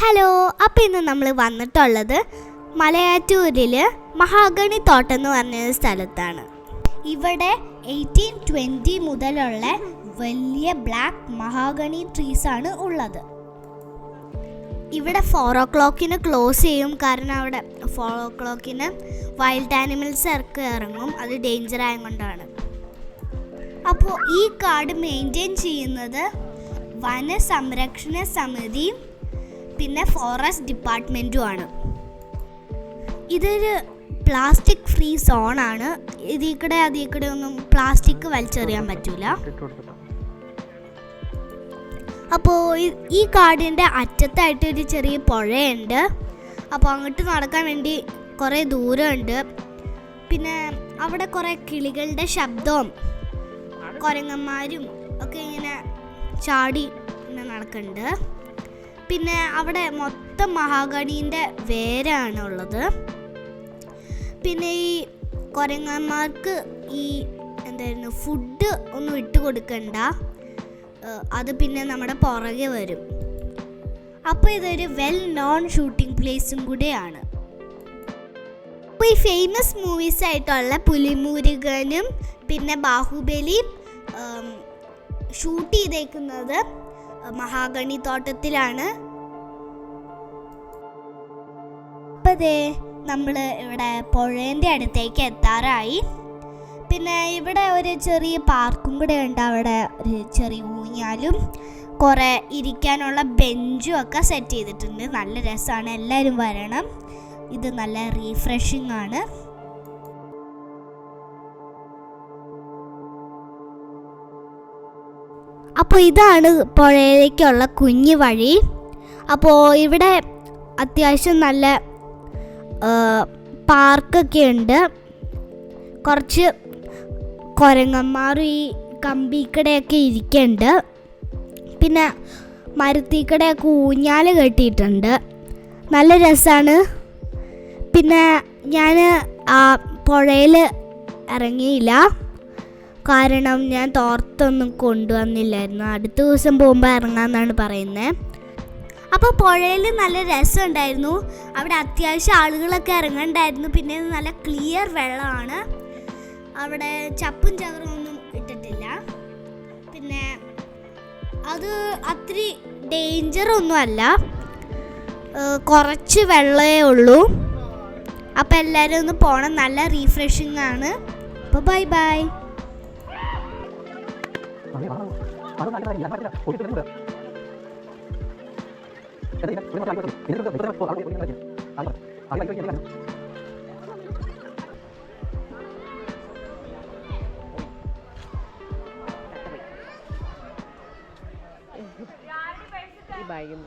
Hello, അപ്പോൾ ഇന്ന് നമ്മൾ വന്നിട്ടുള്ളത് മലയാറ്റൂരിൽ മഹാഗണി തോട്ടം എന്ന് പറഞ്ഞ സ്ഥലത്താണ്. ഇവിടെ 1820 മുതലുള്ള വലിയ ബ്ലാക്ക് മഹാഗണി ട്രീസ് ആണ് ഉള്ളത്. ഇവിടെ 4 o'clock ക്ലോസ് ചെയ്യും. കാരണം അവിടെ 4 o'clock വൈൽഡ് ആനിമൽസ് ഇറങ്ങും. അത് ഡേഞ്ചർ ആയതുകൊണ്ടാണ്. അപ്പോൾ ഈ കാട് മെയിൻറ്റെയിൻ ചെയ്യുന്നത് വനസംരക്ഷണ സമിതിയും പിന്നെ ഫോറസ്റ്റ് ഡിപ്പാർട്ട്മെൻറ്റും ആണ്. ഇതൊരു പ്ലാസ്റ്റിക് ഫ്രീ സോണാണ്. അതിൽ ഒന്നും പ്ലാസ്റ്റിക് വലിച്ചെറിയാൻ പറ്റില്ല. അപ്പോൾ ഈ കാടിൻ്റെ അറ്റത്തായിട്ട് ഒരു ചെറിയ പുഴയുണ്ട്. അപ്പോൾ അങ്ങോട്ട് നടക്കാൻ വേണ്ടി കുറേ ദൂരമുണ്ട്. പിന്നെ അവിടെ കുറേ കിളികളുടെ ശബ്ദവും കുരങ്ങന്മാരും ഒക്കെ ഇങ്ങനെ ചാടി ഇങ്ങനെ നടക്കുന്നുണ്ട്. പിന്നെ അവിടെ മൊത്തം മഹാഗണീൻ്റെ വേരാണ് ഉള്ളത്. പിന്നെ ഈ കുരങ്ങന്മാർക്ക് ഈ ഫുഡ് ഒന്നും ഇട്ട് കൊടുക്കണ്ട. അത് പിന്നെ നമ്മുടെ പുറകെ വരും. അപ്പോൾ ഇതൊരു വെൽ നോൺ ഷൂട്ടിംഗ് പ്ലേസും കൂടെയാണ്. അപ്പോൾ ഈ ഫേമസ് മൂവീസ് ആയിട്ടുള്ള പുലിമുരുകനും പിന്നെ ബാഹുബലിയും ഷൂട്ട് ചെയ്തേക്കുന്നത് മഹാഗണി തോട്ടത്തിലാണ്. അപ്പോൾ നമ്മൾ ഇവിടെ പുഴേൻ്റെ അടുത്തേക്ക് എത്താറായി. പിന്നെ ഇവിടെ ഒരു ചെറിയ പാർക്കും കൂടെ ഉണ്ട്. അവിടെ ഒരു ചെറിയ ഊഞ്ഞാലും കുറേ ഇരിക്കാനുള്ള ബെഞ്ചും ഒക്കെ സെറ്റ് ചെയ്തിട്ടുണ്ട്. നല്ല രസമാണ്, എല്ലാവരും വരണം. ഇത് നല്ല റീഫ്രഷിംഗ് ആണ്. അപ്പോൾ ഇതാണ് പുഴയിലേക്കുള്ള കുഞ്ഞു വഴി. അപ്പോൾ ഇവിടെ അത്യാവശ്യം നല്ല പാർക്കൊക്കെ ഉണ്ട്. കുറച്ച് കുരങ്ങന്മാരും ഈ കമ്പിക്കടയൊക്കെ ഇരിക്കുന്നുണ്ട്. പിന്നെ മരത്തിക്കടയൊക്കെ ഊഞ്ഞാൽ കെട്ടിയിട്ടുണ്ട്. നല്ല രസമാണ്. പിന്നെ ഞാൻ ആ പുഴയിൽ ഇറങ്ങിയില്ല, കാരണം ഞാൻ തോർത്തൊന്നും കൊണ്ടുവന്നില്ലായിരുന്നു. അടുത്ത ദിവസം പോകുമ്പോൾ ഇറങ്ങാമെന്നാണ് പറയുന്നത്. അപ്പോൾ പുഴയിൽ നല്ല രസമുണ്ടായിരുന്നു. അവിടെ അത്യാവശ്യം ആളുകളൊക്കെ ഇറങ്ങണ്ടായിരുന്നു. പിന്നെ നല്ല ക്ലിയർ വെള്ളമാണ്. അവിടെ ചപ്പും ചവറും ഒന്നും ഇട്ടിട്ടില്ല. പിന്നെ അത് അത്ര ഡേഞ്ചറൊന്നും അല്ല, കുറച്ച് വെള്ളമേ ഉള്ളൂ. അപ്പോൾ എല്ലാവരും ഒന്ന് പോകണം. നല്ല റീഫ്രഷിംഗ് ആണ്. അപ്പോൾ ബൈ ബൈ. ഈ ബാഗിൽ